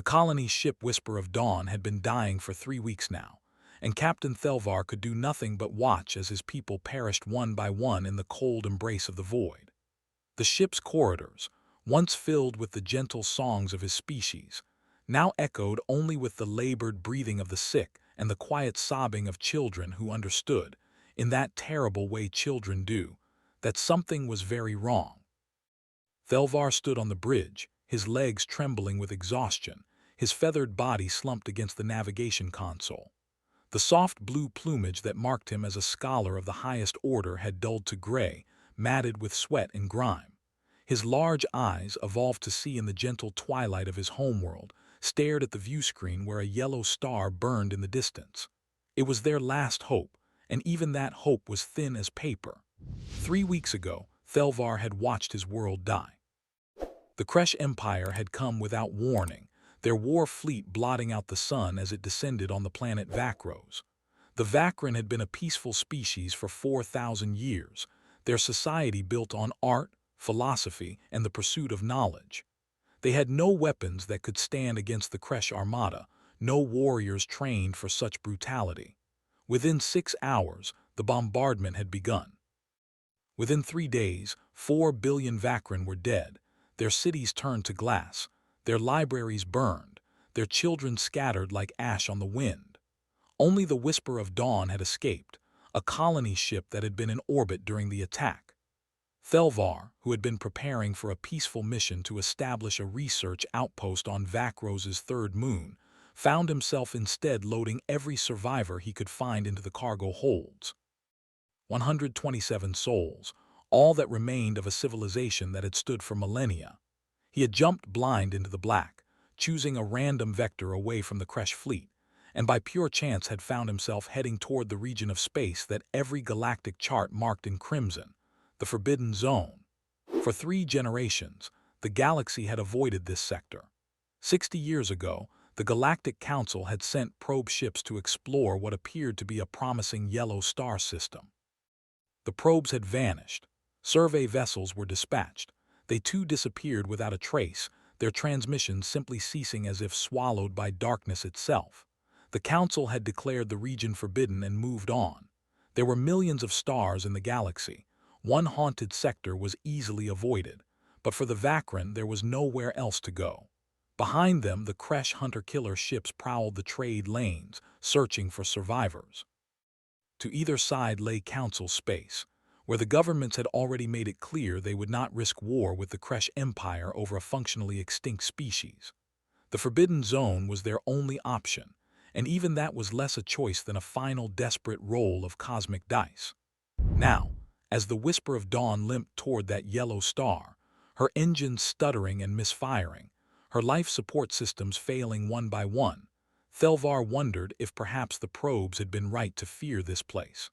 The colony's ship Whisper of Dawn had been dying for 3 weeks now, and Captain Thel-var could do nothing but watch as his people perished one by one in the cold embrace of the void. The ship's corridors, once filled with the gentle songs of his species, now echoed only with the labored breathing of the sick and the quiet sobbing of children who understood, in that terrible way children do, that something was very wrong. Thel-var stood on the bridge, his legs trembling with exhaustion, his feathered body slumped against the navigation console. The soft blue plumage that marked him as a scholar of the highest order had dulled to gray, matted with sweat and grime. His large eyes, evolved to see in the gentle twilight of his homeworld, stared at the viewscreen where a yellow star burned in the distance. It was their last hope, and even that hope was thin as paper. 3 weeks ago, Thel-var had watched his world die. The Kresh Empire had come without warning, their war fleet blotting out the sun as it descended on the planet Vakros. The Vakran had been a peaceful species for 4,000 years, their society built on art, philosophy, and the pursuit of knowledge. They had no weapons that could stand against the Kresh armada, no warriors trained for such brutality. Within 6 hours, the bombardment had begun. Within 3 days, 4 billion Vakran were dead, their cities turned to glass, their libraries burned, their children scattered like ash on the wind. Only the Whisper of Dawn had escaped, a colony ship that had been in orbit during the attack. Thel-var, who had been preparing for a peaceful mission to establish a research outpost on Vakros's third moon, found himself instead loading every survivor he could find into the cargo holds. 127 souls, all that remained of a civilization that had stood for millennia. He had jumped blind into the black, choosing a random vector away from the Kresh fleet, and by pure chance had found himself heading toward the region of space that every galactic chart marked in crimson, the Forbidden Zone. For 3 generations, the galaxy had avoided this sector. 60 years ago, the Galactic Council had sent probe ships to explore what appeared to be a promising yellow star system. The probes had vanished. Survey vessels were dispatched. They too disappeared without a trace, their transmissions simply ceasing as if swallowed by darkness itself. The Council had declared the region forbidden and moved on. There were millions of stars in the galaxy. One haunted sector was easily avoided, but for the Vakran there was nowhere else to go. Behind them, the Kresh hunter-killer ships prowled the trade lanes, searching for survivors. To either side lay Council space, where the governments had already made it clear they would not risk war with the Kresh Empire over a functionally extinct species. The Forbidden Zone was their only option, and even that was less a choice than a final desperate roll of cosmic dice. Now, as the Whisper of Dawn limped toward that yellow star, her engines stuttering and misfiring, her life support systems failing one by one, Thel-var wondered if perhaps the probes had been right to fear this place.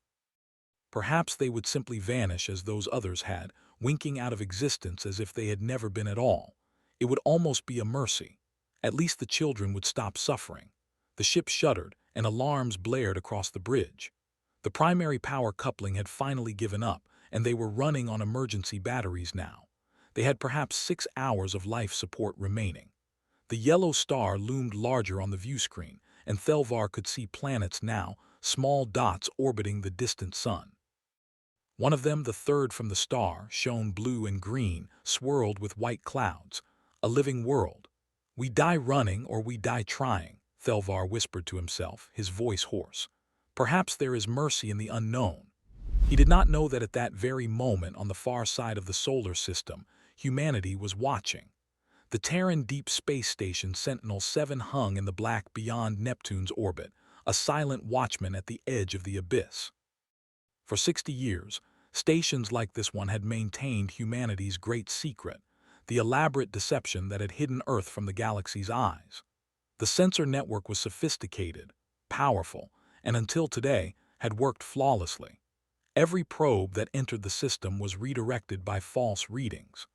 Perhaps they would simply vanish as those others had, winking out of existence as if they had never been at all. It would almost be a mercy. At least the children would stop suffering. The ship shuddered, and alarms blared across the bridge. The primary power coupling had finally given up, and they were running on emergency batteries now. They had perhaps 6 hours of life support remaining. The yellow star loomed larger on the viewscreen, and Thel-var could see planets now, small dots orbiting the distant sun. One of them, the third from the star, shone blue and green, swirled with white clouds. A living world. "We die running or we die trying," Thel-var whispered to himself, his voice hoarse. Perhaps there is mercy in the unknown. He did not know that at that very moment on the far side of the solar system, humanity was watching. The Terran Deep Space Station Sentinel-7 hung in the black beyond Neptune's orbit, a silent watchman at the edge of the abyss. For 60 years, stations like this one had maintained humanity's great secret, the elaborate deception that had hidden Earth from the galaxy's eyes. The sensor network was sophisticated, powerful, and until today had worked flawlessly. Every probe that entered the system was redirected by false readings.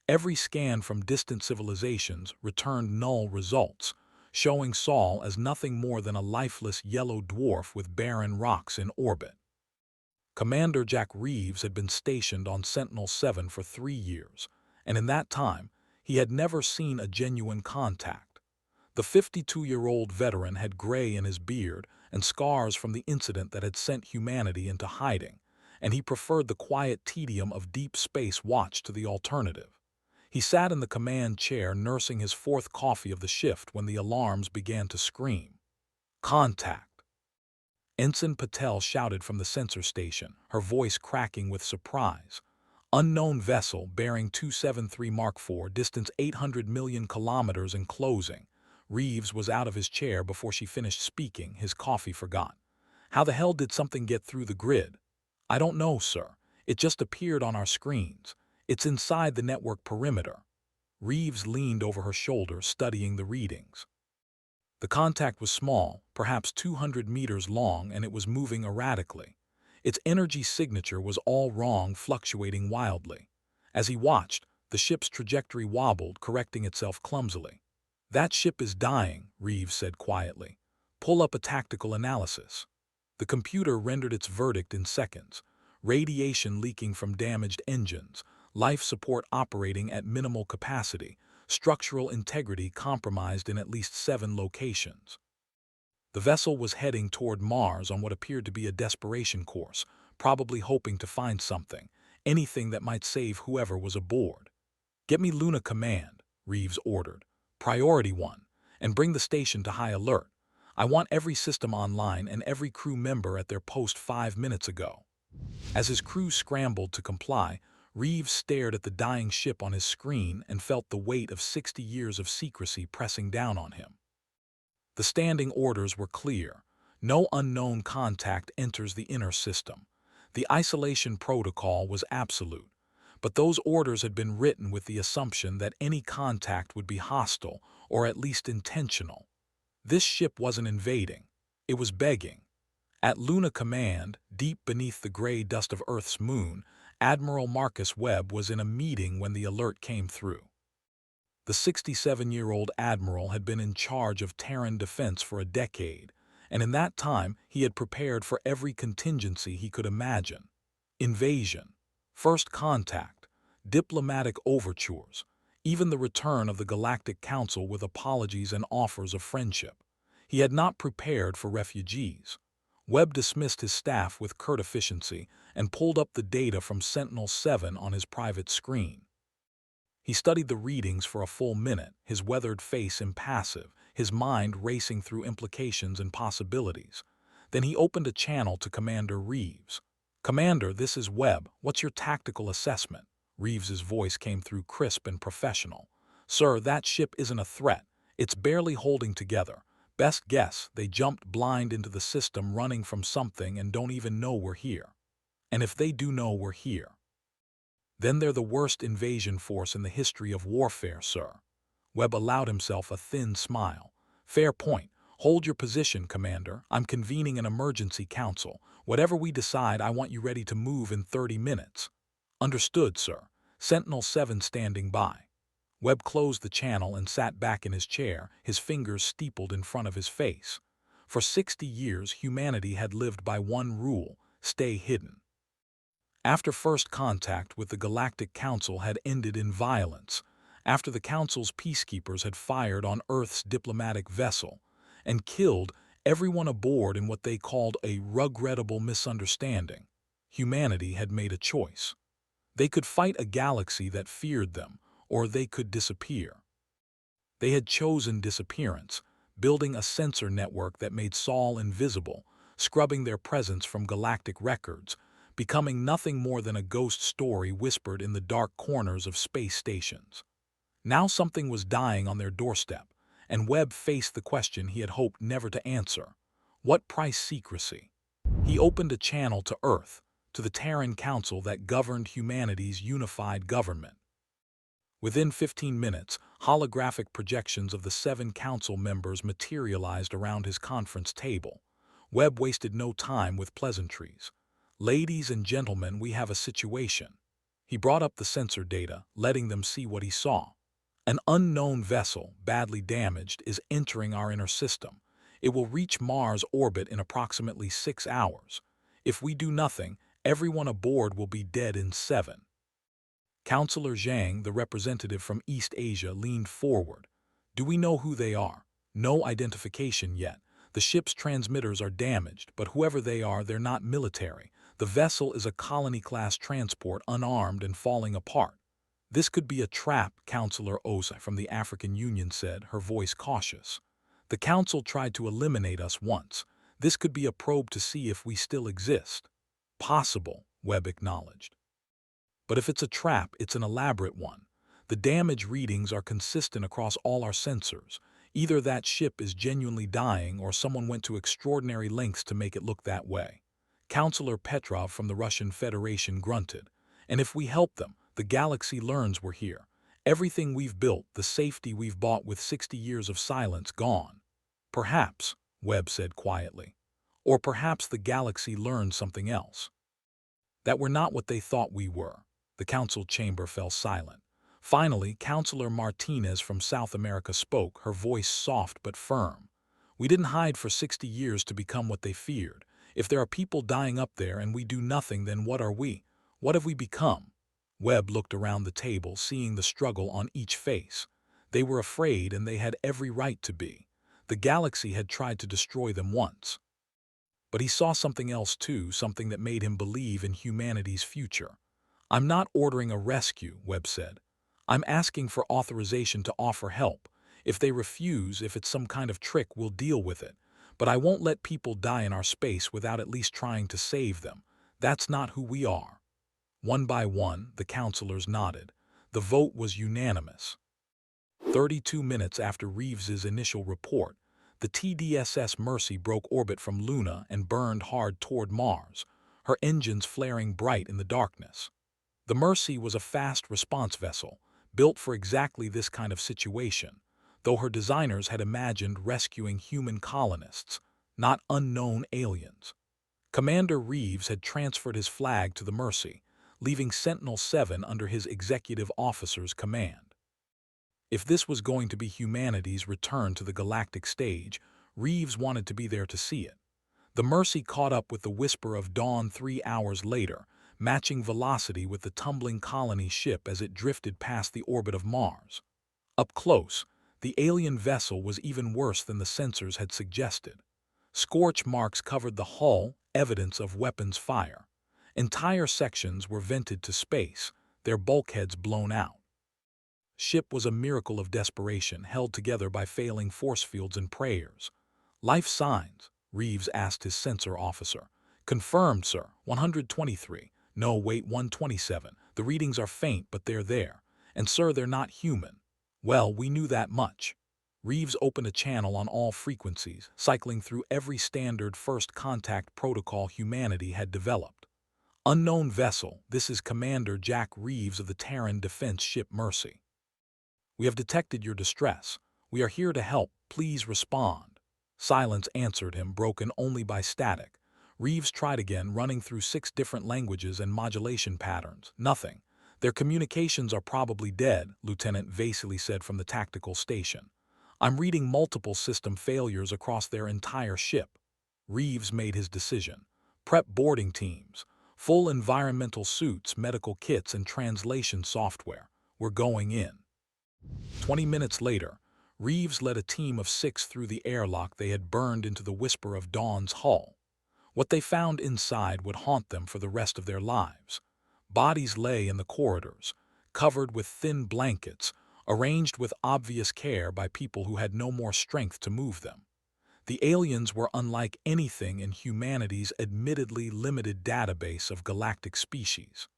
Every scan from distant civilizations returned null results, showing Sol as nothing more than a lifeless yellow dwarf with barren rocks in orbit. Commander Jack Reeves had been stationed on Sentinel-7 for 3 years, and in that time, he had never seen a genuine contact. The 52-year-old veteran had gray in his beard and scars from the incident that had sent humanity into hiding, and he preferred the quiet tedium of deep space watch to the alternative. He sat in the command chair nursing his fourth coffee of the shift when the alarms began to scream. Contact! Ensign Patel shouted from the sensor station, her voice cracking with surprise. Unknown vessel bearing 273 Mark IV, distance 800 million kilometers and closing. Reeves was out of his chair before she finished speaking, his coffee forgot. How the hell did something get through the grid? I don't know, sir. It just appeared on our screens. It's inside the network perimeter. Reeves leaned over her shoulder, studying the readings. The contact was small, perhaps 200 meters long, and it was moving erratically. Its energy signature was all wrong, fluctuating wildly. As he watched, the ship's trajectory wobbled, correcting itself clumsily. That ship is dying, Reeves said quietly. Pull up a tactical analysis. The computer rendered its verdict in seconds. Radiation leaking from damaged engines, life support operating at minimal capacity, structural integrity compromised in at least 7 locations. The vessel was heading toward Mars on what appeared to be a desperation course, probably hoping to find something, anything that might save whoever was aboard. Get me Luna Command, Reeves ordered. Priority 1, and bring the station to high alert. I want every system online and every crew member at their post 5 minutes ago. As his crew scrambled to comply, Reeves stared at the dying ship on his screen and felt the weight of 60 years of secrecy pressing down on him. The standing orders were clear. No unknown contact enters the inner system. The isolation protocol was absolute, but those orders had been written with the assumption that any contact would be hostile or at least intentional. This ship wasn't invading. It was begging. At Luna Command, deep beneath the gray dust of Earth's moon, Admiral Marcus Webb was in a meeting when the alert came through. The 67-year-old admiral had been in charge of Terran defense for a decade, and in that time he had prepared for every contingency he could imagine. Invasion, first contact, diplomatic overtures, even the return of the Galactic Council with apologies and offers of friendship. He had not prepared for refugees. Webb dismissed his staff with curt efficiency and pulled up the data from Sentinel-7 on his private screen. He studied the readings for a full minute, his weathered face impassive, his mind racing through implications and possibilities. Then he opened a channel to Commander Reeves. "Commander, this is Webb. What's your tactical assessment?" Reeves's voice came through crisp and professional. "Sir, that ship isn't a threat. It's barely holding together. Best guess, they jumped blind into the system running from something and don't even know we're here. And if they do know we're here, then they're the worst invasion force in the history of warfare, sir." Webb allowed himself a thin smile. "Fair point. Hold your position, Commander. I'm convening an emergency council. Whatever we decide, I want you ready to move in 30 minutes. Understood, sir. Sentinel-7 standing by." Webb closed the channel and sat back in his chair, his fingers steepled in front of his face. For 60 years, humanity had lived by one rule: stay hidden. After first contact with the Galactic Council had ended in violence, after the Council's peacekeepers had fired on Earth's diplomatic vessel and killed everyone aboard in what they called a regrettable misunderstanding, humanity had made a choice. They could fight a galaxy that feared them, or they could disappear. They had chosen disappearance, building a sensor network that made Saul invisible, scrubbing their presence from galactic records, becoming nothing more than a ghost story whispered in the dark corners of space stations. Now something was dying on their doorstep, and Webb faced the question he had hoped never to answer. What price secrecy? He opened a channel to Earth, to the Terran Council that governed humanity's unified government. Within 15 minutes, holographic projections of the 7 council members materialized around his conference table. Webb wasted no time with pleasantries. "Ladies and gentlemen, we have a situation." He brought up the sensor data, letting them see what he saw. "An unknown vessel, badly damaged, is entering our inner system. It will reach Mars orbit in approximately 6 hours. If we do nothing, everyone aboard will be dead in 7. Counselor Zhang, the representative from East Asia, leaned forward. "Do we know who they are?" No identification yet. The ship's transmitters are damaged, but whoever they are, they're not military. The vessel is a colony-class transport, unarmed and falling apart. This could be a trap, Counselor Osa from the African Union said, her voice cautious. The Council tried to eliminate us once. This could be a probe to see if we still exist. Possible, Webb acknowledged. But if it's a trap, it's an elaborate one. The damage readings are consistent across all our sensors. Either that ship is genuinely dying or someone went to extraordinary lengths to make it look that way. Counselor Petrov from the Russian Federation grunted. And if we help them, the galaxy learns we're here. Everything we've built, the safety we've bought with 60 years of silence, gone. Perhaps, Webb said quietly. Or perhaps the galaxy learned something else. That we're not what they thought we were. The council chamber fell silent. Finally, Counselor Martinez from South America spoke, her voice soft but firm. We didn't hide for 60 years to become what they feared. If there are people dying up there and we do nothing, then what are we? What have we become? Webb looked around the table, seeing the struggle on each face. They were afraid, and they had every right to be. The galaxy had tried to destroy them once. But he saw something else too, something that made him believe in humanity's future. I'm not ordering a rescue, Webb said. I'm asking for authorization to offer help. If they refuse, if it's some kind of trick, we'll deal with it. But I won't let people die in our space without at least trying to save them. That's not who we are. One by one, the counselors nodded. The vote was unanimous. 32 minutes after Reeves's initial report, the TDSS Mercy broke orbit from Luna and burned hard toward Mars, her engines flaring bright in the darkness. The Mercy was a fast response vessel, built for exactly this kind of situation, though her designers had imagined rescuing human colonists, not unknown aliens. Commander Reeves had transferred his flag to the Mercy, leaving Sentinel-7 under his executive officer's command. If this was going to be humanity's return to the galactic stage, Reeves wanted to be there to see it. The Mercy caught up with the Whisper of Dawn 3 hours later, matching velocity with the tumbling colony ship as it drifted past the orbit of Mars. Up close, the alien vessel was even worse than the sensors had suggested. Scorch marks covered the hull, evidence of weapons fire. Entire sections were vented to space, their bulkheads blown out. Ship was a miracle of desperation, held together by failing force fields and prayers. Life signs, Reeves asked his sensor officer. Confirmed, sir. 123. No, wait, 127. The readings are faint, but they're there. And, sir, they're not human. Well, we knew that much. Reeves opened a channel on all frequencies, cycling through every standard first contact protocol humanity had developed. Unknown vessel, this is Commander Jack Reeves of the Terran defense ship Mercy. We have detected your distress. We are here to help. Please respond. Silence answered him, broken only by static. Reeves tried again, running through 6 different languages and modulation patterns. Nothing. Their communications are probably dead, Lieutenant Vasily said from the tactical station. I'm reading multiple system failures across their entire ship. Reeves made his decision. Prep boarding teams. Full environmental suits, medical kits, and translation software. We're going in. 20 minutes later, Reeves led a team of 6 through the airlock they had burned into the Whisper of Dawn's hull. What they found inside would haunt them for the rest of their lives. Bodies lay in the corridors, covered with thin blankets, arranged with obvious care by people who had no more strength to move them. The aliens were unlike anything in humanity's admittedly limited database of galactic species.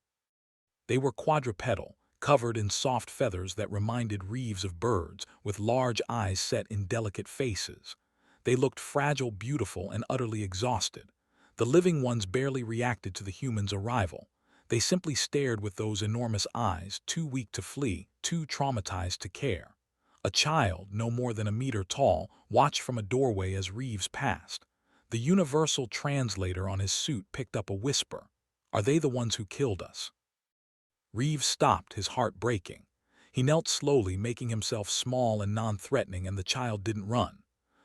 They were quadrupedal, covered in soft feathers that reminded Reeves of birds, with large eyes set in delicate faces. They looked fragile, beautiful, and utterly exhausted. The living ones barely reacted to the humans' arrival. They simply stared with those enormous eyes, too weak to flee, too traumatized to care. A child, no more than a meter tall, watched from a doorway as Reeves passed. The universal translator on his suit picked up a whisper. Are they the ones who killed us? Reeves stopped, his heart breaking. He knelt slowly, making himself small and non-threatening, and the child didn't run.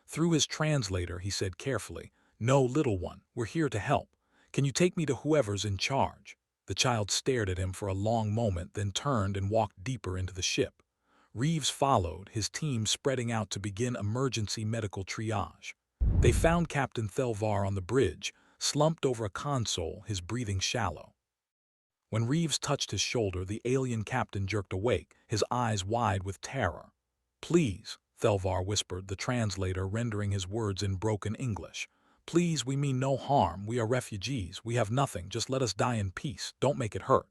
Through his translator, he said carefully, No, little one, we're here to help. Can you take me to whoever's in charge? The child stared at him for a long moment, then turned and walked deeper into the ship. Reeves followed, his team spreading out to begin emergency medical triage. They found Captain Thel-var on the bridge, slumped over a console, his breathing shallow. When Reeves touched his shoulder, the alien captain jerked awake, his eyes wide with terror. "Please," Thel-var whispered, the translator rendering his words in broken English. "Please, we mean no harm. We are refugees. We have nothing. Just let us die in peace. Don't make it hurt."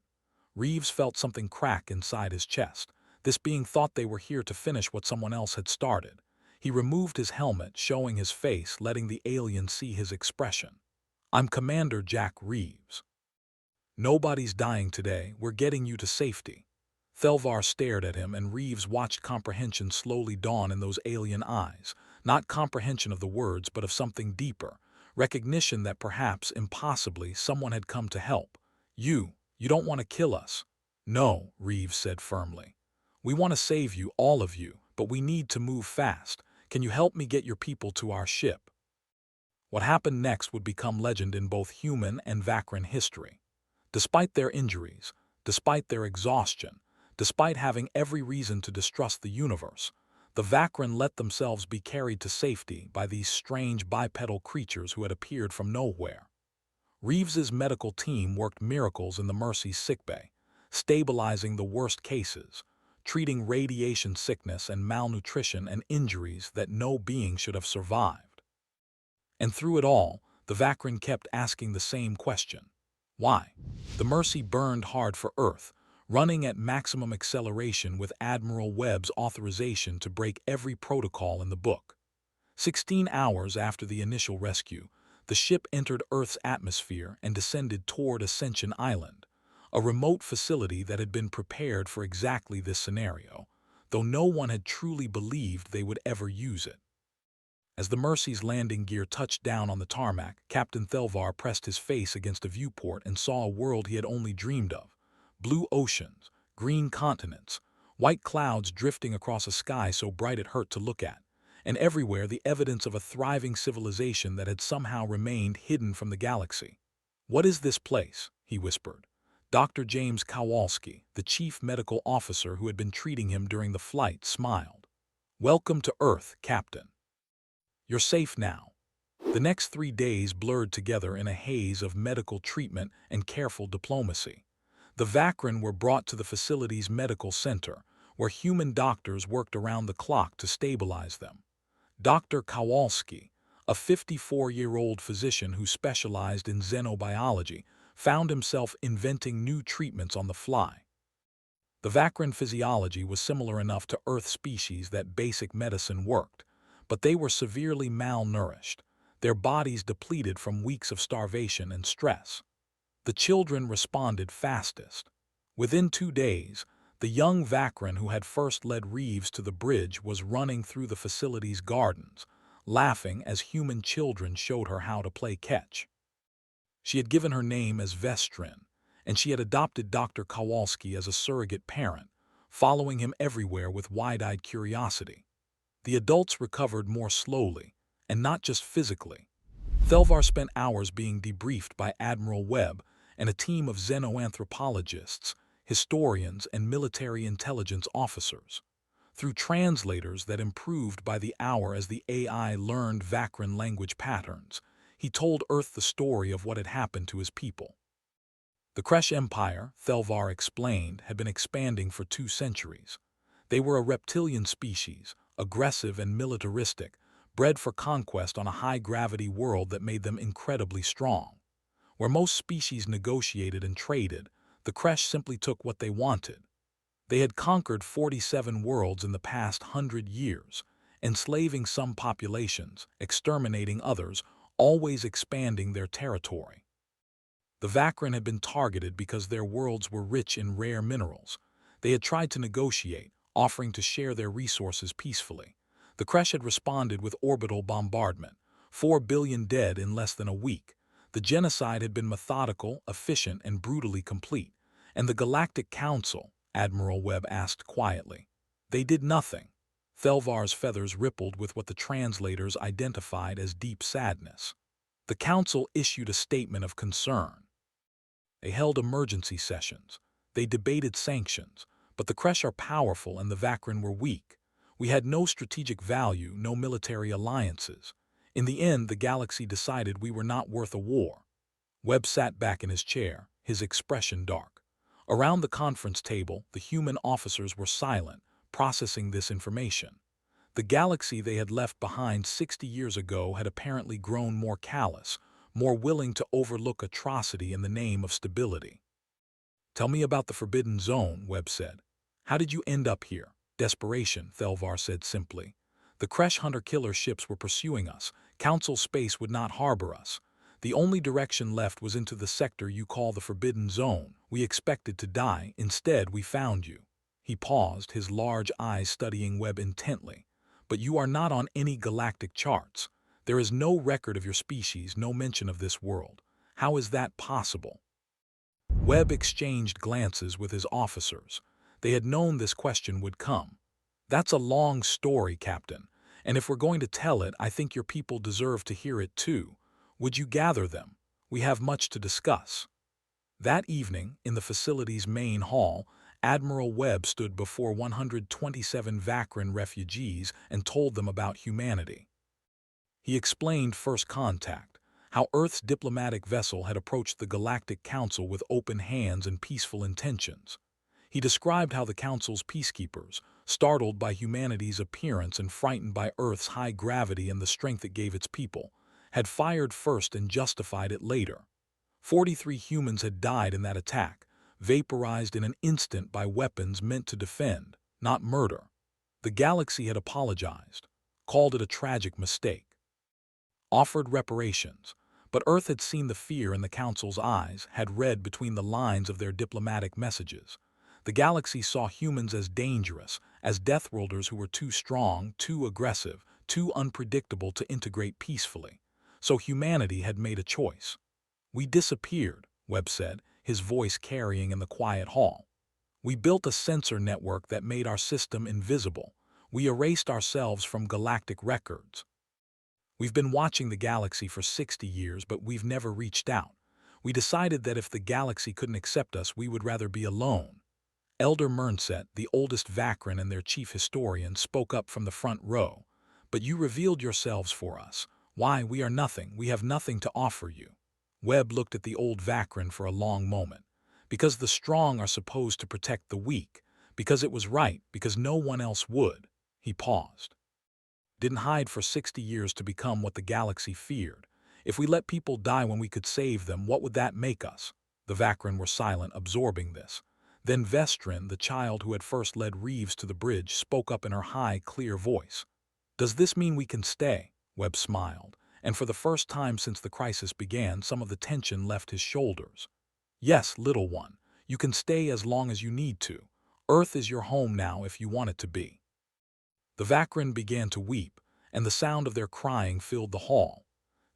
Reeves felt something crack inside his chest. This being thought they were here to finish what someone else had started. He removed his helmet, showing his face, letting the alien see his expression. "I'm Commander Jack Reeves. Nobody's dying today. We're getting you to safety." Thel-var stared at him, and Reeves watched comprehension slowly dawn in those alien eyes. Not comprehension of the words, but of something deeper. Recognition that perhaps, impossibly, someone had come to help. You don't want to kill us." "No," Reeves said firmly. "We want to save you, all of you, but we need to move fast. Can you help me get your people to our ship?" What happened next would become legend in both human and Vakran history. Despite their injuries, despite their exhaustion, despite having every reason to distrust the universe, the Vakran let themselves be carried to safety by these strange bipedal creatures who had appeared from nowhere. Reeves's medical team worked miracles in the Mercy's sickbay, stabilizing the worst cases, treating radiation sickness and malnutrition and injuries that no being should have survived. And through it all, the Vakran kept asking the same question. Why? The Mercy burned hard for Earth, running at maximum acceleration with Admiral Webb's authorization to break every protocol in the book. 16 hours after the initial rescue, the ship entered Earth's atmosphere and descended toward Ascension Island, a remote facility that had been prepared for exactly this scenario, though no one had truly believed they would ever use it. As the Mercy's landing gear touched down on the tarmac, Captain Thel-var pressed his face against a viewport and saw a world he had only dreamed of. Blue oceans, green continents, white clouds drifting across a sky so bright it hurt to look at, and everywhere the evidence of a thriving civilization that had somehow remained hidden from the galaxy. "What is this place?" he whispered. Dr. James Kowalski, the chief medical officer who had been treating him during the flight, smiled. "Welcome to Earth, Captain. You're safe now." The next 3 days blurred together in a haze of medical treatment and careful diplomacy. The Vakran were brought to the facility's medical center, where human doctors worked around the clock to stabilize them. Dr. Kowalski, a 54-year-old physician who specialized in xenobiology, found himself inventing new treatments on the fly. The Vakran physiology was similar enough to Earth species that basic medicine worked, but they were severely malnourished, their bodies depleted from weeks of starvation and stress. The children responded fastest. Within 2 days, the young Vakran who had first led Reeves to the bridge was running through the facility's gardens, laughing as human children showed her how to play catch. She had given her name as Vestrin, and she had adopted Dr. Kowalski as a surrogate parent, following him everywhere with wide-eyed curiosity. The adults recovered more slowly, and not just physically. Thel-var spent hours being debriefed by Admiral Webb and a team of xenoanthropologists, historians, and military intelligence officers. Through translators that improved by the hour as the AI learned Vakran language patterns, he told Earth the story of what had happened to his people. The Kresh Empire, Thel-var explained, had been expanding for 2 centuries. They were a reptilian species, aggressive and militaristic, bred for conquest on a high-gravity world that made them incredibly strong. Where most species negotiated and traded, the Kresh simply took what they wanted. They had conquered 47 worlds in the past 100 years, enslaving some populations, exterminating others, always expanding their territory. The Vakran had been targeted because their worlds were rich in rare minerals. They had tried to negotiate, offering to share their resources peacefully. The Kresh had responded with orbital bombardment, 4 billion dead in less than a week. The genocide had been methodical, efficient, and brutally complete. And the Galactic Council, Admiral Webb asked quietly. They did nothing. Thel-var's feathers rippled with what the translators identified as deep sadness. The Council issued a statement of concern. They held emergency sessions. They debated sanctions, But the Kresh are powerful and the Vakran were weak. We had no strategic value, no military alliances. In the end, the galaxy decided we were not worth a war. Webb sat back in his chair, his expression dark. Around the conference table, the human officers were silent, processing this information. The galaxy they had left behind 60 years ago had apparently grown more callous, more willing to overlook atrocity in the name of stability. "Tell me about the Forbidden Zone," Webb said. "How did you end up here?" "Desperation," Thel-var said simply. "The Kresh hunter-killer ships were pursuing us. Council space would not harbor us. The only direction left was into the sector you call the Forbidden Zone. We expected to die. Instead, we found you." He paused, his large eyes studying Webb intently. "But you are not on any galactic charts. There is no record of your species, no mention of this world. How is that possible?" Webb exchanged glances with his officers. They had known this question would come. "That's a long story, Captain, and if we're going to tell it, I think your people deserve to hear it too. Would you gather them? We have much to discuss." That evening, in the facility's main hall, Admiral Webb stood before 127 Vakran refugees and told them about humanity. He explained first contact, how Earth's diplomatic vessel had approached the Galactic Council with open hands and peaceful intentions. He described how the Council's peacekeepers, startled by humanity's appearance and frightened by Earth's high gravity and the strength it gave its people, had fired first and justified it later. 43 humans had died in that attack, vaporized in an instant by weapons meant to defend, not murder. The galaxy had apologized, called it a tragic mistake, offered reparations, but Earth had seen the fear in the Council's eyes, had read between the lines of their diplomatic messages. The galaxy saw humans as dangerous, as deathworlders who were too strong, too aggressive, too unpredictable to integrate peacefully. So humanity had made a choice. "We disappeared," Webb said, his voice carrying in the quiet hall. "We built a sensor network that made our system invisible. We erased ourselves from galactic records. We've been watching the galaxy for 60 years, but we've never reached out. We decided that if the galaxy couldn't accept us, we would rather be alone." Elder Mernset, the oldest Vakran and their chief historian, spoke up from the front row. "But you revealed yourselves for us. Why, we are nothing. We have nothing to offer you." Webb looked at the old Vakran for a long moment. "Because the strong are supposed to protect the weak. Because it was right. Because no one else would." He paused. "Didn't hide for 60 years to become what the galaxy feared. If we let people die when we could save them, what would that make us?" The Vakran were silent, absorbing this. Then Vestrin, the child who had first led Reeves to the bridge, spoke up in her high, clear voice. "Does this mean we can stay?" Webb smiled, and for the first time since the crisis began, some of the tension left his shoulders. "Yes, little one, you can stay as long as you need to. Earth is your home now if you want it to be." The Vakran began to weep, and the sound of their crying filled the hall.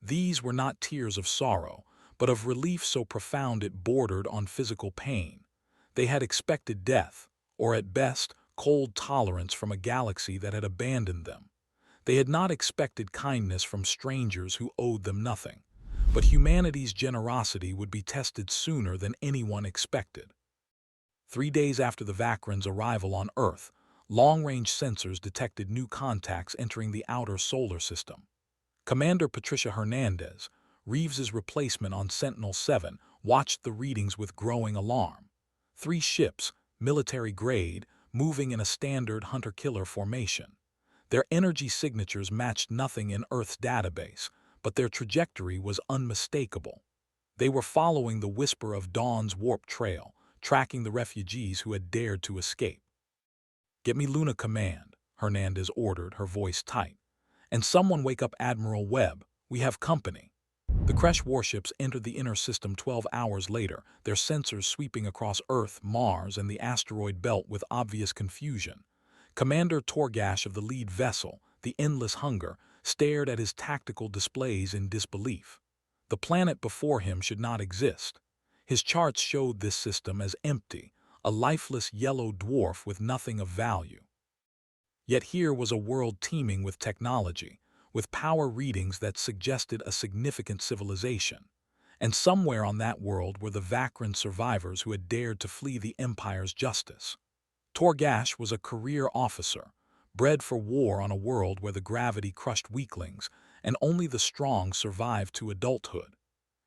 These were not tears of sorrow, but of relief so profound it bordered on physical pain. They had expected death, or at best, cold tolerance from a galaxy that had abandoned them. They had not expected kindness from strangers who owed them nothing. But humanity's generosity would be tested sooner than anyone expected. 3 days after the Vakran's arrival on Earth, long-range sensors detected new contacts entering the outer solar system. Commander Patricia Hernandez, Reeves's replacement on Sentinel-7, watched the readings with growing alarm. 3 ships, military-grade, moving in a standard hunter-killer formation. Their energy signatures matched nothing in Earth's database, but their trajectory was unmistakable. They were following the whisper of Dawn's warp trail, tracking the refugees who had dared to escape. "Get me Luna Command," Hernandez ordered, her voice tight. "And someone wake up Admiral Webb. We have company." The Kresh warships entered the inner system 12 hours later, their sensors sweeping across Earth, Mars, and the asteroid belt with obvious confusion. Commander Tor-gash of the lead vessel, the Endless Hunger, stared at his tactical displays in disbelief. The planet before him should not exist. His charts showed this system as empty, a lifeless yellow dwarf with nothing of value. Yet here was a world teeming with technology, with power readings that suggested a significant civilization. And somewhere on that world were the Vakran survivors who had dared to flee the Empire's justice. Tor-gash was a career officer, bred for war on a world where the gravity crushed weaklings, and only the strong survived to adulthood.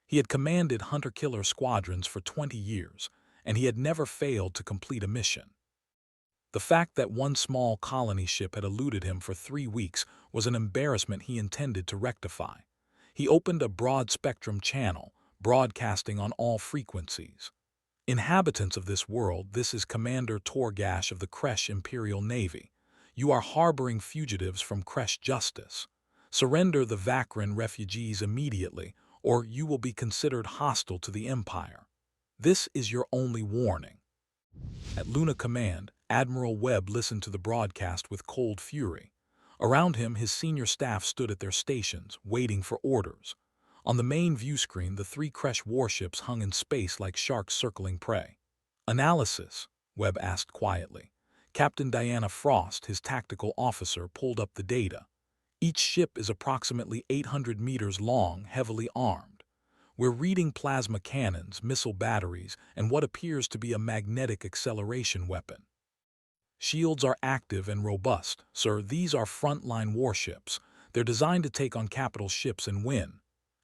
He had commanded hunter-killer squadrons for 20 years, and he had never failed to complete a mission. The fact that one small colony ship had eluded him for 3 weeks was an embarrassment he intended to rectify. He opened a broad-spectrum channel, broadcasting on all frequencies. Inhabitants of this world, this is Commander Tor-gash of the Kresh Imperial Navy. You are harboring fugitives from Kresh justice. Surrender the Vakran refugees immediately, or you will be considered hostile to the Empire. This is your only warning. At Luna Command, Admiral Webb listened to the broadcast with cold fury. Around him, his senior staff stood at their stations, waiting for orders. On the main view screen, the 3 Kresh warships hung in space like sharks circling prey. Analysis, Webb asked quietly. Captain Diana Frost, his tactical officer, pulled up the data. Each ship is approximately 800 meters long, heavily armed. We're reading plasma cannons, missile batteries, and what appears to be a magnetic acceleration weapon. Shields are active and robust, sir. These are frontline warships. They're designed to take on capital ships and win.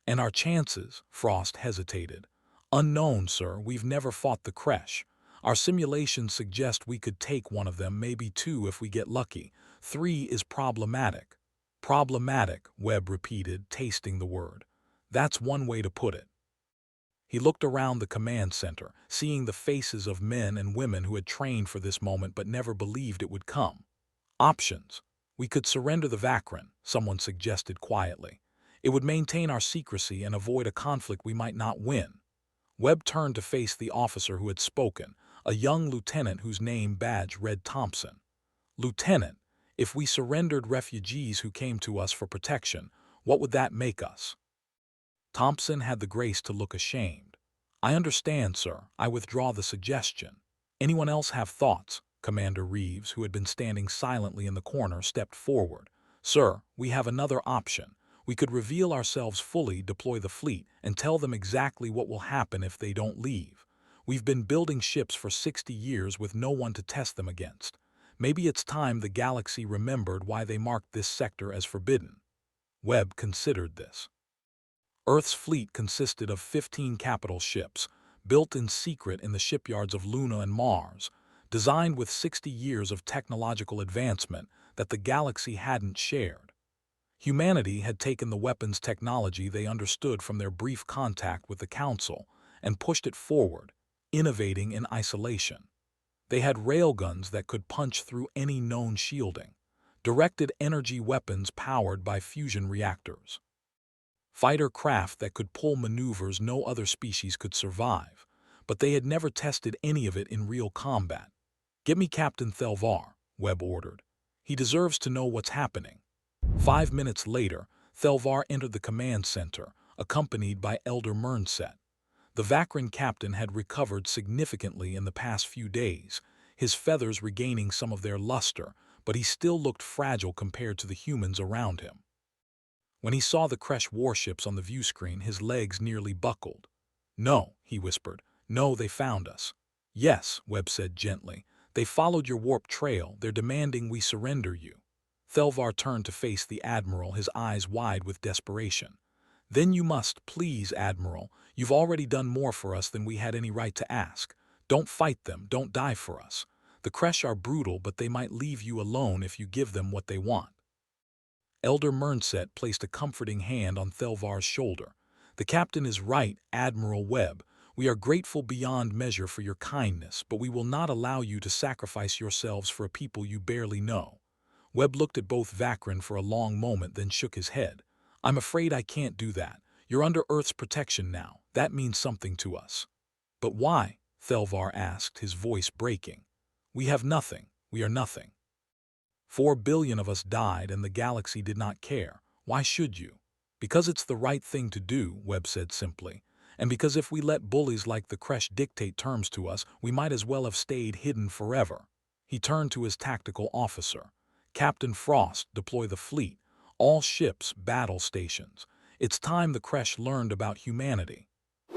And our chances, Frost hesitated. Unknown, sir. We've never fought the Kresh. Our simulations suggest we could take one of them, maybe 2 if we get lucky. 3 is problematic. Problematic, Webb repeated, tasting the word. That's one way to put it. He looked around the command center, seeing the faces of men and women who had trained for this moment but never believed it would come. Options. We could surrender the Vakran, someone suggested quietly. It would maintain our secrecy and avoid a conflict we might not win. Webb turned to face the officer who had spoken, a young lieutenant whose name badge read Thompson. Lieutenant, if we surrendered refugees who came to us for protection, what would that make us? Thompson had the grace to look ashamed. I understand, sir. I withdraw the suggestion. Anyone else have thoughts? Commander Reeves, who had been standing silently in the corner, stepped forward. Sir, we have another option. We could reveal ourselves fully, deploy the fleet, and tell them exactly what will happen if they don't leave. We've been building ships for 60 years with no one to test them against. Maybe it's time the galaxy remembered why they marked this sector as forbidden. Webb considered this. Earth's fleet consisted of 15 capital ships, built in secret in the shipyards of Luna and Mars, designed with 60 years of technological advancement that the galaxy hadn't shared. Humanity had taken the weapons technology they understood from their brief contact with the Council and pushed it forward, innovating in isolation. They had railguns that could punch through any known shielding, directed energy weapons powered by fusion reactors, fighter craft that could pull maneuvers no other species could survive, but they had never tested any of it in real combat. Get me Captain Thel-var, Webb ordered. He deserves to know what's happening. 5 minutes later, Thel-var entered the command center, accompanied by Elder Mernset. The Vakran captain had recovered significantly in the past few days, his feathers regaining some of their luster, but he still looked fragile compared to the humans around him. When he saw the Kresh warships on the view screen, his legs nearly buckled. No, he whispered. No, they found us. Yes, Webb said gently. They followed your warp trail. They're demanding we surrender you. Thel-var turned to face the Admiral, his eyes wide with desperation. Then you must, please, Admiral. You've already done more for us than we had any right to ask. Don't fight them. Don't die for us. The Kresh are brutal, but they might leave you alone if you give them what they want. Elder Mernset placed a comforting hand on Thel-var's shoulder. The captain is right, Admiral Webb. We are grateful beyond measure for your kindness, but we will not allow you to sacrifice yourselves for a people you barely know. Webb looked at both Vakran for a long moment, then shook his head. I'm afraid I can't do that. You're under Earth's protection now. That means something to us. But why? Thel-var asked, his voice breaking. We have nothing. We are nothing. 4 billion of us died and the galaxy did not care. Why should you? Because it's the right thing to do, Webb said simply. And because if we let bullies like the Kresh dictate terms to us, we might as well have stayed hidden forever. He turned to his tactical officer. Captain Frost, deploy the fleet. All ships, battle stations. It's time the Kresh learned about humanity.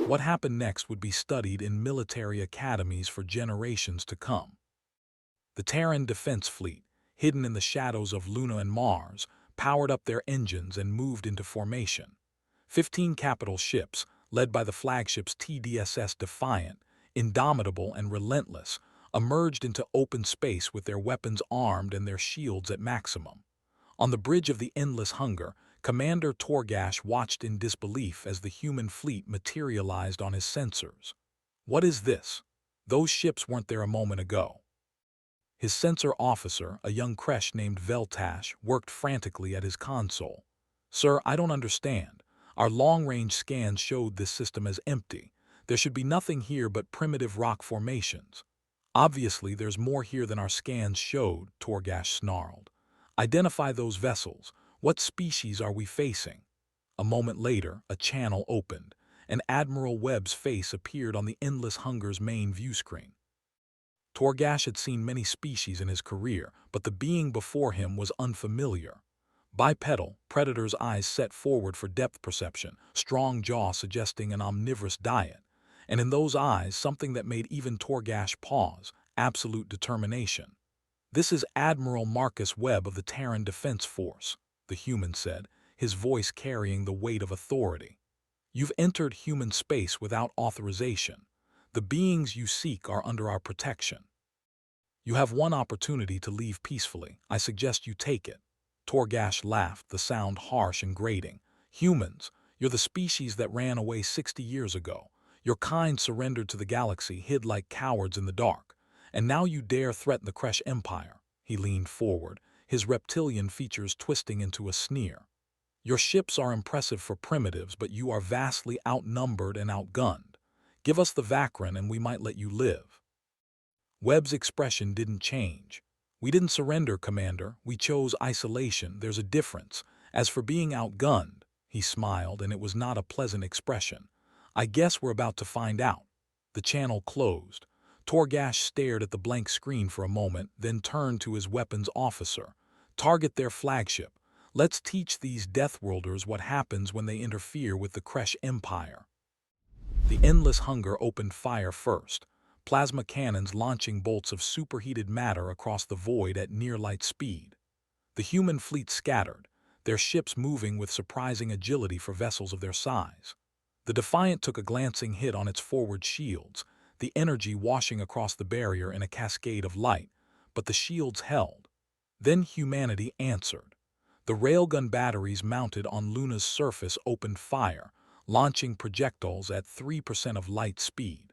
What happened next would be studied in military academies for generations to come. The Terran Defense Fleet, hidden in the shadows of Luna and Mars, powered up their engines and moved into formation. 15 capital ships, led by the flagships TDSS Defiant, indomitable and relentless, emerged into open space with their weapons armed and their shields at maximum. On the bridge of the Endless Hunger, Commander Tor-gash watched in disbelief as the human fleet materialized on his sensors. What is this? Those ships weren't there a moment ago. His sensor officer, a young Kresh named Veltash, worked frantically at his console. Sir, I don't understand. Our long-range scans showed this system as empty. There should be nothing here but primitive rock formations. Obviously, there's more here than our scans showed, Tor-gash snarled. Identify those vessels. What species are we facing? A moment later, a channel opened, and Admiral Webb's face appeared on the Endless Hunger's main view screen. Tor-gash had seen many species in his career, but the being before him was unfamiliar. Bipedal, Predator's eyes set forward for depth perception, strong jaw suggesting an omnivorous diet, and in those eyes something that made even Tor-gash pause, absolute determination. This is Admiral Marcus Webb of the Terran Defense Force, the human said, his voice carrying the weight of authority. You've entered human space without authorization. The beings you seek are under our protection. You have one opportunity to leave peacefully. I suggest you take it. Tor-gash laughed, the sound harsh and grating. Humans, you're the species that ran away 60 years ago. Your kind surrendered to the galaxy, hid like cowards in the dark. And now you dare threaten the Kresh Empire. He leaned forward, his reptilian features twisting into a sneer. Your ships are impressive for primitives, but you are vastly outnumbered and outgunned. Give us the Vakran and we might let you live. Webb's expression didn't change. We didn't surrender, Commander. We chose isolation. There's a difference. As for being outgunned, he smiled, and it was not a pleasant expression. I guess we're about to find out. The channel closed. Tor-gash stared at the blank screen for a moment, then turned to his weapons officer. Target their flagship. Let's teach these Deathworlders what happens when they interfere with the Kresh Empire. The Endless Hunger opened fire first, plasma cannons launching bolts of superheated matter across the void at near-light speed. The human fleet scattered, their ships moving with surprising agility for vessels of their size. The Defiant took a glancing hit on its forward shields, the energy washing across the barrier in a cascade of light, but the shields held. Then humanity answered. The railgun batteries mounted on Luna's surface opened fire, launching projectiles at 3% of light speed.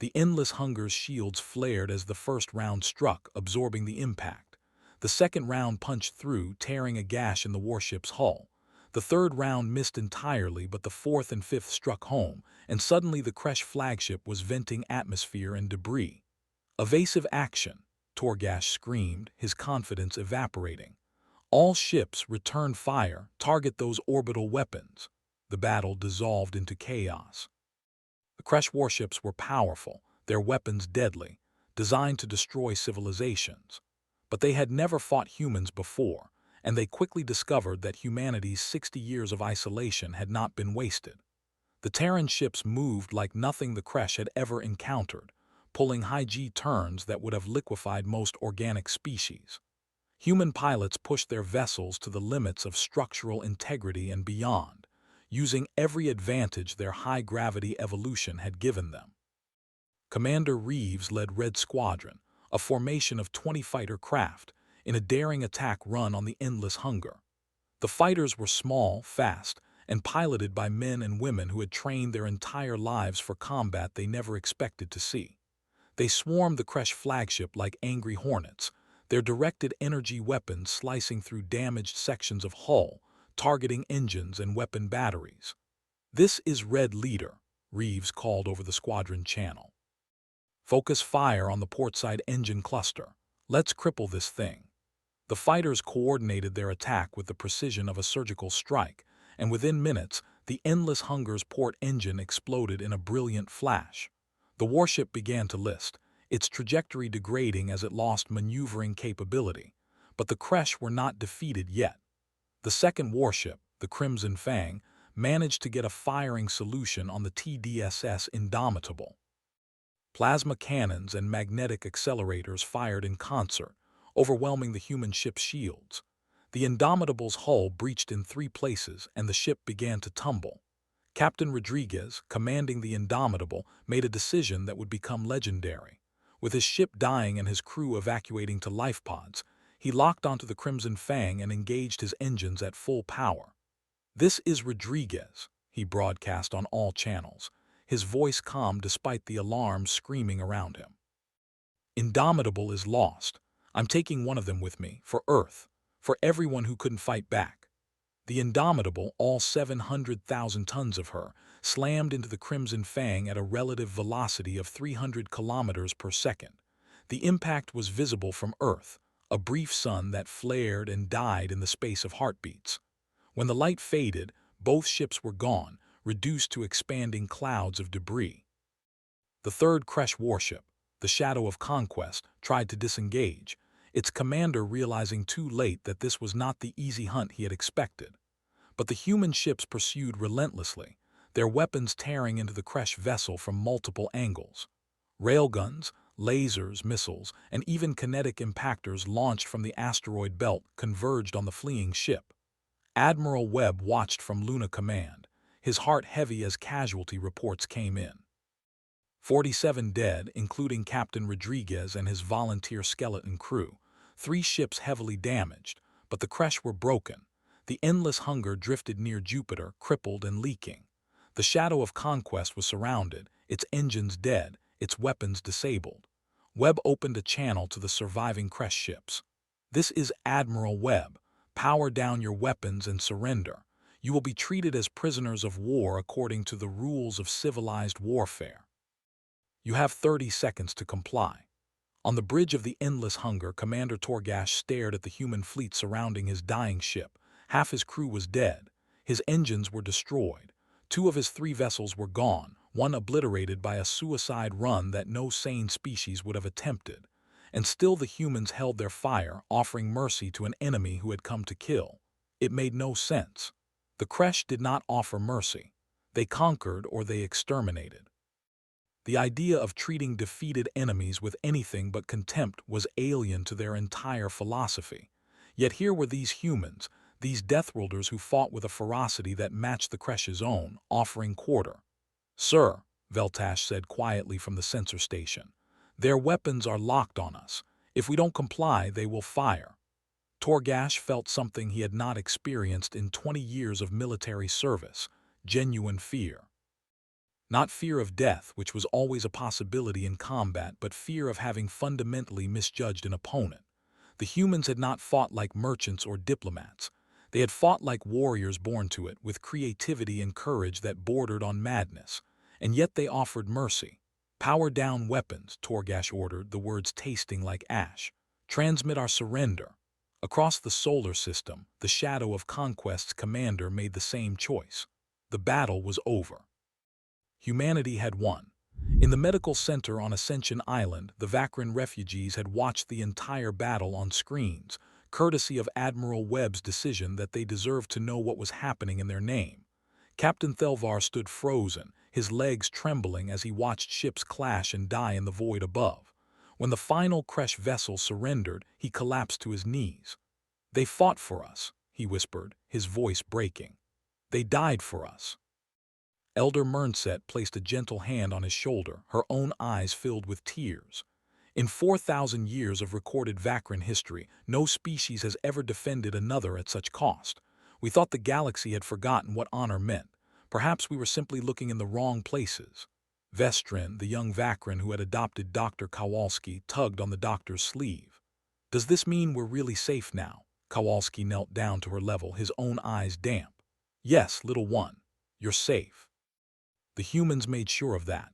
The Endless Hunger's shields flared as the first round struck, absorbing the impact. The second round punched through, tearing a gash in the warship's hull. The third round missed entirely, but the fourth and fifth struck home, and suddenly the Kresh flagship was venting atmosphere and debris. Evasive action, Tor-gash screamed, his confidence evaporating. All ships, return fire, target those orbital weapons. The battle dissolved into chaos. The Kresh warships were powerful, their weapons deadly, designed to destroy civilizations. But they had never fought humans before, and they quickly discovered that humanity's 60 years of isolation had not been wasted. The Terran ships moved like nothing the Kresh had ever encountered, pulling high-G turns that would have liquefied most organic species. Human pilots pushed their vessels to the limits of structural integrity and beyond, using every advantage their high-gravity evolution had given them. Commander Reeves led Red Squadron, a formation of 20 fighter craft, in a daring attack run on the Endless Hunger. The fighters were small, fast, and piloted by men and women who had trained their entire lives for combat they never expected to see. They swarmed the Kresh flagship like angry hornets, their directed energy weapons slicing through damaged sections of hull, targeting engines and weapon batteries. "This is Red Leader," Reeves called over the squadron channel. "Focus fire on the portside engine cluster. Let's cripple this thing." The fighters coordinated their attack with the precision of a surgical strike, and within minutes, the Endless Hunger's port engine exploded in a brilliant flash. The warship began to list, its trajectory degrading as it lost maneuvering capability. But the Kresh were not defeated yet. The second warship, the Crimson Fang, managed to get a firing solution on the TDSS Indomitable. Plasma cannons and magnetic accelerators fired in concert, overwhelming the human ship's shields. The Indomitable's hull breached in 3 places and the ship began to tumble. Captain Rodriguez, commanding the Indomitable, made a decision that would become legendary. With his ship dying and his crew evacuating to life pods, he locked onto the Crimson Fang and engaged his engines at full power. "This is Rodriguez," he broadcast on all channels, his voice calm despite the alarms screaming around him. "Indomitable is lost. I'm taking one of them with me, for Earth, for everyone who couldn't fight back." The Indomitable, all 700,000 tons of her, slammed into the Crimson Fang at a relative velocity of 300 kilometers per second. The impact was visible from Earth, a brief sun that flared and died in the space of heartbeats. When the light faded, both ships were gone, reduced to expanding clouds of debris. The third Kresh warship, the Shadow of Conquest, tried to disengage, its commander realizing too late that this was not the easy hunt he had expected. But the human ships pursued relentlessly, their weapons tearing into the Kresh vessel from multiple angles. Railguns, lasers, missiles, and even kinetic impactors launched from the asteroid belt converged on the fleeing ship. Admiral Webb watched from Luna Command, his heart heavy as casualty reports came in. 47 dead, including Captain Rodriguez and his volunteer skeleton crew. 3 ships heavily damaged, but the Kresh were broken. The Endless Hunger drifted near Jupiter, crippled and leaking. The Shadow of Conquest was surrounded, its engines dead, its weapons disabled. Webb opened a channel to the surviving Kresh ships. "This is Admiral Webb. Power down your weapons and surrender. You will be treated as prisoners of war according to the rules of civilized warfare. You have 30 seconds to comply." On the bridge of the Endless Hunger, Commander Tor-gash stared at the human fleet surrounding his dying ship. Half his crew was dead. His engines were destroyed. 2 of his 3 vessels were gone, one obliterated by a suicide run that no sane species would have attempted. And still the humans held their fire, offering mercy to an enemy who had come to kill. It made no sense. The Kresh did not offer mercy. They conquered or they exterminated. The idea of treating defeated enemies with anything but contempt was alien to their entire philosophy. Yet here were these humans, these Deathworlders who fought with a ferocity that matched the Kresh's own, offering quarter. "Sir," Veltash said quietly from the sensor station, "their weapons are locked on us. If we don't comply, they will fire." Tor-gash felt something he had not experienced in 20 years of military service: genuine fear. Not fear of death, which was always a possibility in combat, but fear of having fundamentally misjudged an opponent. The humans had not fought like merchants or diplomats. They had fought like warriors born to it, with creativity and courage that bordered on madness. And yet they offered mercy. "Power down weapons," Tor-gash ordered, the words tasting like ash. "Transmit our surrender." Across the solar system, the Shadow of Conquest's commander made the same choice. The battle was over. Humanity had won. In the medical center on Ascension Island, the Vakran refugees had watched the entire battle on screens, courtesy of Admiral Webb's decision that they deserved to know what was happening in their name. Captain Thel-var stood frozen, his legs trembling as he watched ships clash and die in the void above. When the final Kresh vessel surrendered, he collapsed to his knees. "They fought for us," he whispered, his voice breaking. "They died for us." Elder Mernset placed a gentle hand on his shoulder, her own eyes filled with tears. "In 4,000 years of recorded Vakran history, no species has ever defended another at such cost. We thought the galaxy had forgotten what honor meant. Perhaps we were simply looking in the wrong places." Vestrin, the young Vakran who had adopted Dr. Kowalski, tugged on the doctor's sleeve. "Does this mean we're really safe now?" Kowalski knelt down to her level, his own eyes damp. "Yes, little one. You're safe. The humans made sure of that."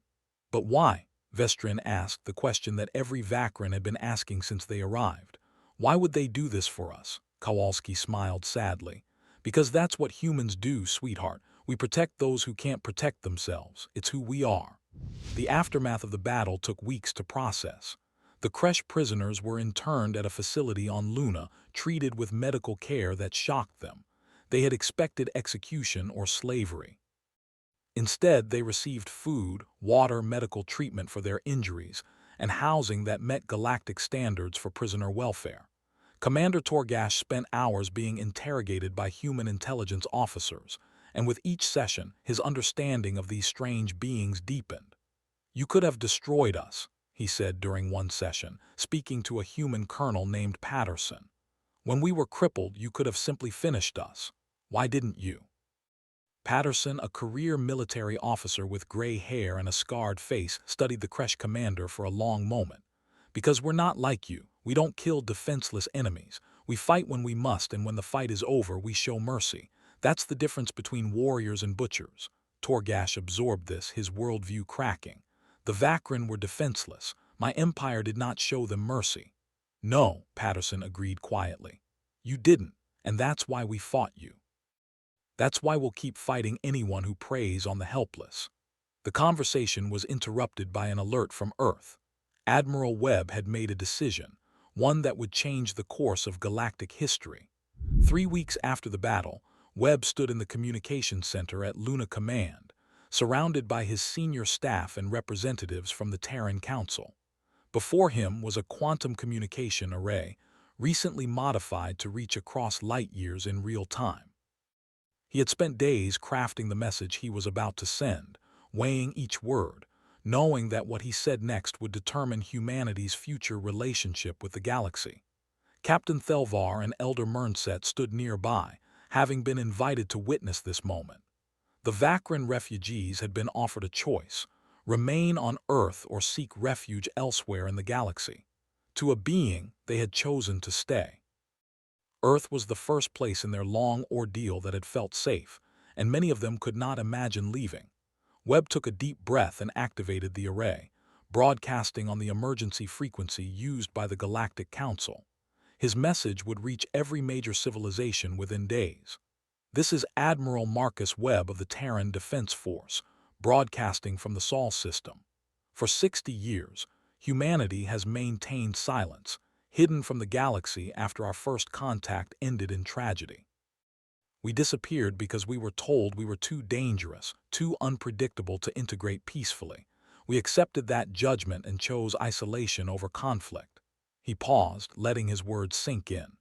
"But why?" Vestrin asked, the question that every Vakran had been asking since they arrived. "Why would they do this for us?" Kowalski smiled sadly. "Because that's what humans do, sweetheart. We protect those who can't protect themselves. It's who we are." The aftermath of the battle took weeks to process. The Kresh prisoners were interned at a facility on Luna, treated with medical care that shocked them. They had expected execution or slavery. Instead, they received food, water, medical treatment for their injuries, and housing that met galactic standards for prisoner welfare. Commander Tor-gash spent hours being interrogated by human intelligence officers, and with each session, his understanding of these strange beings deepened. "You could have destroyed us," he said during one session, speaking to a human colonel named Patterson. "When we were crippled, you could have simply finished us. Why didn't you?" Patterson, a career military officer with gray hair and a scarred face, studied the Kresh commander for a long moment. "Because we're not like you. We don't kill defenseless enemies. We fight when we must, and when the fight is over, we show mercy. That's the difference between warriors and butchers." Tor-gash absorbed this, his worldview cracking. "The Vakran were defenseless. My empire did not show them mercy." "No," Patterson agreed quietly. "You didn't, and that's why we fought you. That's why we'll keep fighting anyone who preys on the helpless." The conversation was interrupted by an alert from Earth. Admiral Webb had made a decision, one that would change the course of galactic history. 3 weeks after the battle, Webb stood in the communications center at Luna Command, surrounded by his senior staff and representatives from the Terran Council. Before him was a quantum communication array, recently modified to reach across light years in real time. He had spent days crafting the message he was about to send, weighing each word, knowing that what he said next would determine humanity's future relationship with the galaxy. Captain Thel-var and Elder Mernset stood nearby, having been invited to witness this moment. The Vakran refugees had been offered a choice: remain on Earth or seek refuge elsewhere in the galaxy. To a being, they had chosen to stay. Earth was the first place in their long ordeal that had felt safe, and many of them could not imagine leaving. Webb took a deep breath and activated the array, broadcasting on the emergency frequency used by the Galactic Council. His message would reach every major civilization within days. "This is Admiral Marcus Webb of the Terran Defense Force, broadcasting from the Sol system. For 60 years, humanity has maintained silence, hidden from the galaxy after our first contact ended in tragedy. We disappeared because we were told we were too dangerous, too unpredictable to integrate peacefully. We accepted that judgment and chose isolation over conflict." He paused, letting his words sink in.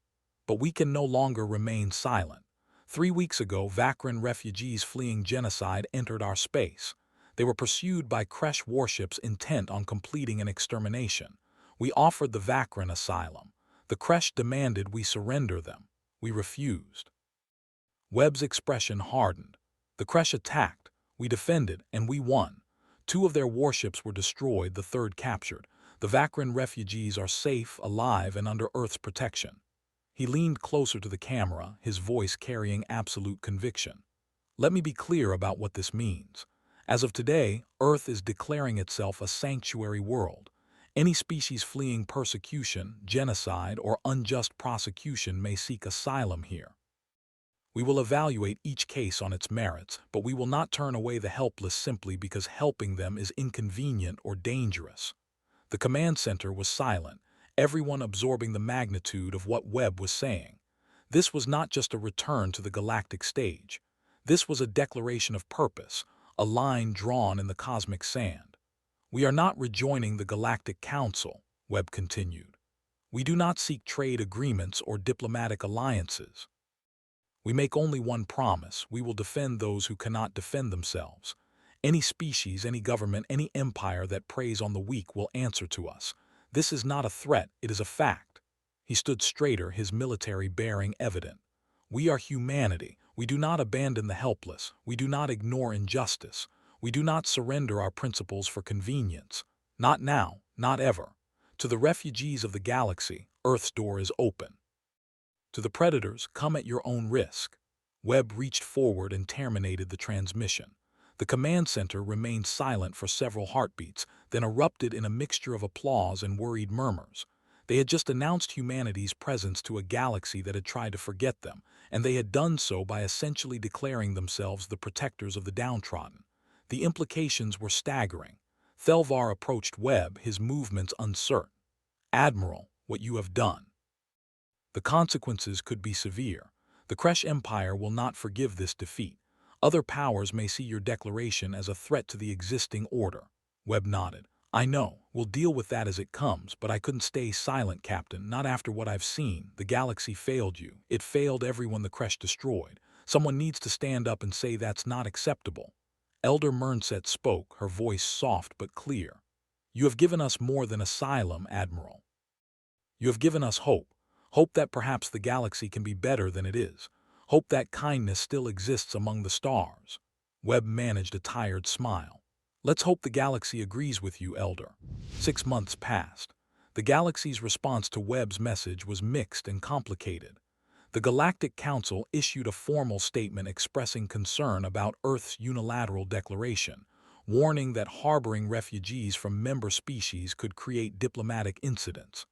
"But we can no longer remain silent. 3 weeks ago, Vakran refugees fleeing genocide entered our space. They were pursued by Kresh warships intent on completing an extermination. We offered the Vakran asylum. The Kresh demanded we surrender them. We refused." Webb's expression hardened. "The Kresh attacked. We defended, and we won. 2 of their warships were destroyed, the 3rd captured. The Vakran refugees are safe, alive, and under Earth's protection." He leaned closer to the camera, his voice carrying absolute conviction. "Let me be clear about what this means. As of today, Earth is declaring itself a sanctuary world. Any species fleeing persecution, genocide, or unjust prosecution may seek asylum here. We will evaluate each case on its merits, but we will not turn away the helpless simply because helping them is inconvenient or dangerous." The command center was silent, everyone absorbing the magnitude of what Webb was saying. This was not just a return to the galactic stage. This was a declaration of purpose, a line drawn in the cosmic sand. "We are not rejoining the Galactic Council," Webb continued. "We do not seek trade agreements or diplomatic alliances. We make only one promise: we will defend those who cannot defend themselves. Any species, any government, any empire that preys on the weak will answer to us. This is not a threat, it is a fact." He stood straighter, his military bearing evident. "We are humanity. We do not abandon the helpless. We do not ignore injustice. We do not surrender our principles for convenience. Not now, not ever. To the refugees of the galaxy, Earth's door is open. To the predators, come at your own risk." Webb reached forward and terminated the transmission. The command center remained silent for several heartbeats, then erupted in a mixture of applause and worried murmurs. They had just announced humanity's presence to a galaxy that had tried to forget them, and they had done so by essentially declaring themselves the protectors of the downtrodden. The implications were staggering. Thel-var approached Webb, his movements uncertain. "Admiral, what you have done. The consequences could be severe. The Kresh Empire will not forgive this defeat. Other powers may see your declaration as a threat to the existing order. Webb nodded. I know, we'll deal with that as it comes, but I couldn't stay silent, Captain, not after what I've seen. The galaxy failed you. It failed everyone the Kresh destroyed. Someone needs to stand up and say that's not acceptable. Elder Mernset spoke, her voice soft but clear. You have given us more than asylum, Admiral. You have given us hope. Hope that perhaps the galaxy can be better than it is. Hope that kindness still exists among the stars. Webb managed a tired smile. Let's hope the galaxy agrees with you, Elder. 6 months passed. The galaxy's response to Webb's message was mixed and complicated. The Galactic Council issued a formal statement expressing concern about Earth's unilateral declaration, warning that harboring refugees from member species could create diplomatic incidents.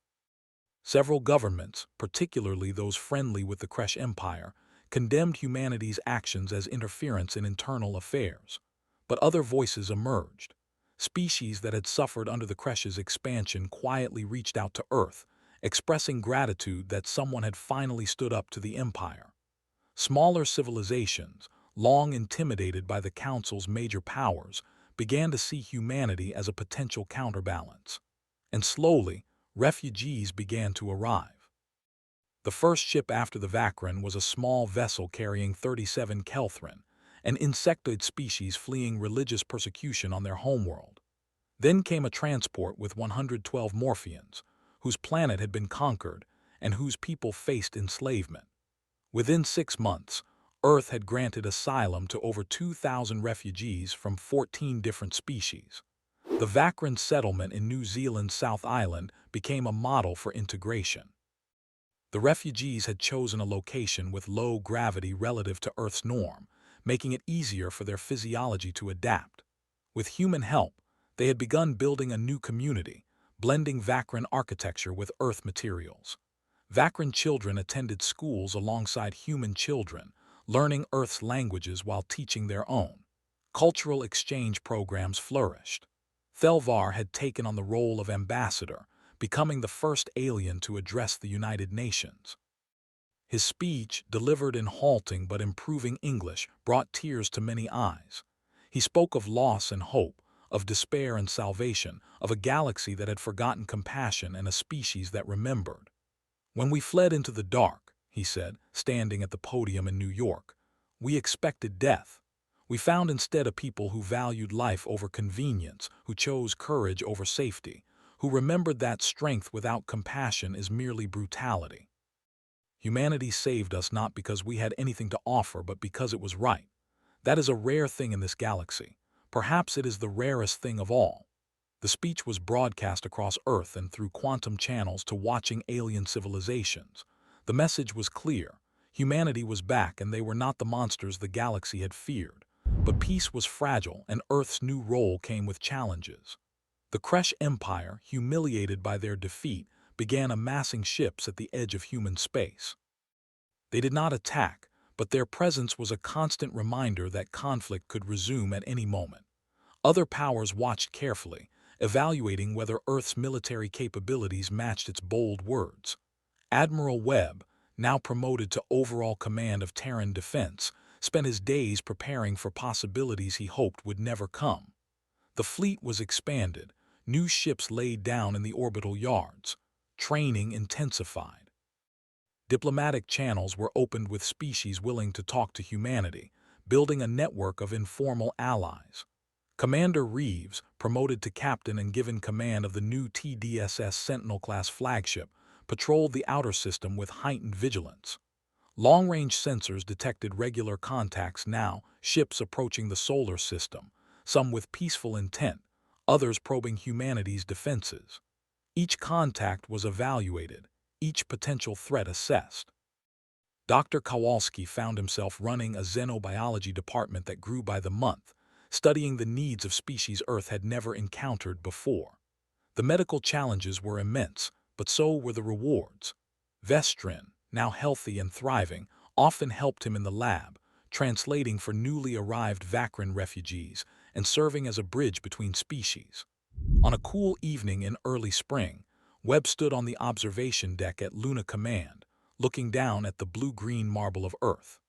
Several governments, particularly those friendly with the Kresh Empire, condemned humanity's actions as interference in internal affairs. But other voices emerged. Species that had suffered under the Kresh's expansion quietly reached out to Earth, expressing gratitude that someone had finally stood up to the Empire. Smaller civilizations, long intimidated by the Council's major powers, began to see humanity as a potential counterbalance. And slowly, refugees began to arrive. The first ship after the Vakran was a small vessel carrying 37 Kelthran, an insectoid species fleeing religious persecution on their homeworld. Then came a transport with 112 Morphians, whose planet had been conquered and whose people faced enslavement. Within 6 months, Earth had granted asylum to over 2,000 refugees from 14 different species. The Vakran settlement in New Zealand's South Island became a model for integration. The refugees had chosen a location with low gravity relative to Earth's norm, making it easier for their physiology to adapt. With human help, they had begun building a new community, blending Vakran architecture with Earth materials. Vakran children attended schools alongside human children, learning Earth's languages while teaching their own. Cultural exchange programs flourished. Thel-var had taken on the role of ambassador, becoming the first alien to address the United Nations. His speech, delivered in halting but improving English, brought tears to many eyes. He spoke of loss and hope, of despair and salvation, of a galaxy that had forgotten compassion and a species that remembered. When we fled into the dark, he said, standing at the podium in New York, we expected death. We found instead a people who valued life over convenience, who chose courage over safety, who remembered that strength without compassion is merely brutality. Humanity saved us not because we had anything to offer, but because it was right. That is a rare thing in this galaxy. Perhaps it is the rarest thing of all. The speech was broadcast across Earth and through quantum channels to watching alien civilizations. The message was clear. Humanity was back, and they were not the monsters the galaxy had feared. But peace was fragile, and Earth's new role came with challenges. The Kresh Empire, humiliated by their defeat, began amassing ships at the edge of human space. They did not attack, but their presence was a constant reminder that conflict could resume at any moment. Other powers watched carefully, evaluating whether Earth's military capabilities matched its bold words. Admiral Webb, now promoted to overall command of Terran defense, spent his days preparing for possibilities he hoped would never come. The fleet was expanded, new ships laid down in the orbital yards. Training intensified. Diplomatic channels were opened with species willing to talk to humanity, building a network of informal allies. Commander Reeves, promoted to captain and given command of the new TDSS Sentinel-class flagship, patrolled the outer system with heightened vigilance. Long-range sensors detected regular contacts now, ships approaching the solar system, some with peaceful intent, others probing humanity's defenses. Each contact was evaluated, each potential threat assessed. Dr. Kowalski found himself running a xenobiology department that grew by the month, studying the needs of species Earth had never encountered before. The medical challenges were immense, but so were the rewards. Vestrin, now healthy and thriving, often helped him in the lab, translating for newly arrived Vakran refugees and serving as a bridge between species. On a cool evening in early spring, Webb stood on the observation deck at Luna Command, looking down at the blue-green marble of Earth.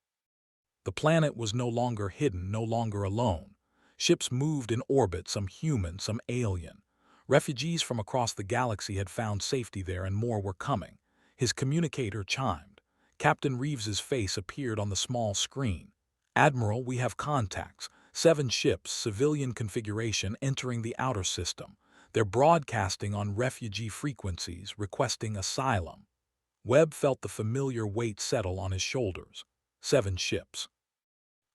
The planet was no longer hidden, no longer alone. Ships moved in orbit, some human, some alien. Refugees from across the galaxy had found safety there, and more were coming. His communicator chimed. Captain Reeves's face appeared on the small screen. "Admiral, we have contacts. 7 ships, civilian configuration, entering the outer system. They're broadcasting on refugee frequencies, requesting asylum." Webb felt the familiar weight settle on his shoulders. 7 ships.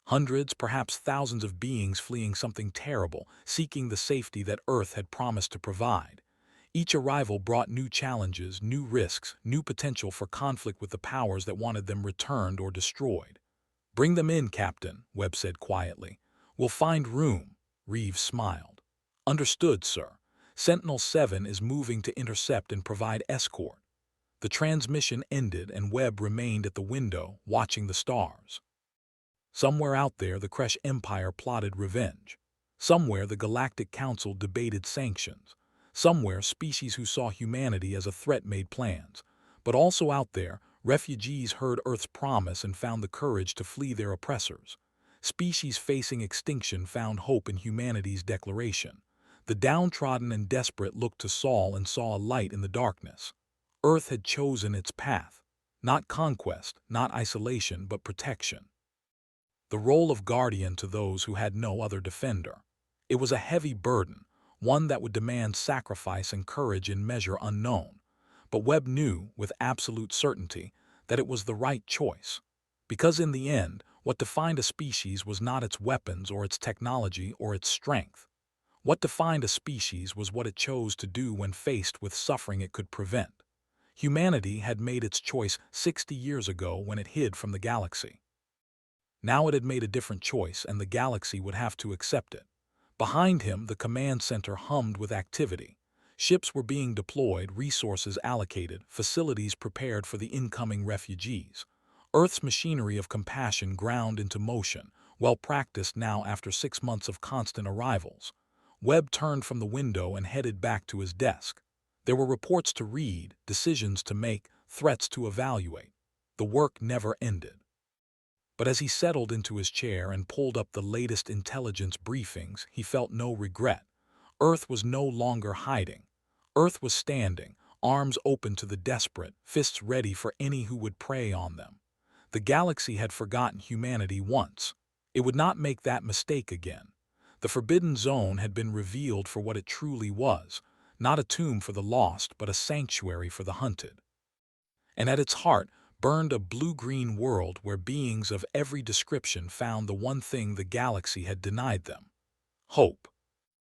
Hundreds, perhaps thousands of beings fleeing something terrible, seeking the safety that Earth had promised to provide. Each arrival brought new challenges, new risks, new potential for conflict with the powers that wanted them returned or destroyed. "Bring them in, Captain," Webb said quietly. "We'll find room." Reeves smiled. "Understood, sir. Sentinel-7 is moving to intercept and provide escort." The transmission ended and Webb remained at the window, watching the stars. Somewhere out there, the Kresh Empire plotted revenge. Somewhere, the Galactic Council debated sanctions. Somewhere, species who saw humanity as a threat made plans. But also out there, refugees heard Earth's promise and found the courage to flee their oppressors. Species facing extinction found hope in humanity's declaration. The downtrodden and desperate looked to Saul and saw a light in the darkness. Earth had chosen its path. Not conquest, not isolation, but protection. The role of guardian to those who had no other defender. It was a heavy burden, one that would demand sacrifice and courage in measure unknown. But Webb knew, with absolute certainty, that it was the right choice. Because in the end, what defined a species was not its weapons or its technology or its strength. What defined a species was what it chose to do when faced with suffering it could prevent. Humanity had made its choice 60 years ago when it hid from the galaxy. Now it had made a different choice, and the galaxy would have to accept it. Behind him, the command center hummed with activity. Ships were being deployed, resources allocated, facilities prepared for the incoming refugees. Earth's machinery of compassion ground into motion, well practiced now after 6 months of constant arrivals. Webb turned from the window and headed back to his desk. There were reports to read, decisions to make, threats to evaluate. The work never ended. But as he settled into his chair and pulled up the latest intelligence briefings, he felt no regret. Earth was no longer hiding. Earth was standing, arms open to the desperate, fists ready for any who would prey on them. The galaxy had forgotten humanity once. It would not make that mistake again. The Forbidden Zone had been revealed for what it truly was, not a tomb for the lost, but a sanctuary for the hunted. And at its heart burned a blue-green world where beings of every description found the one thing the galaxy had denied them: hope.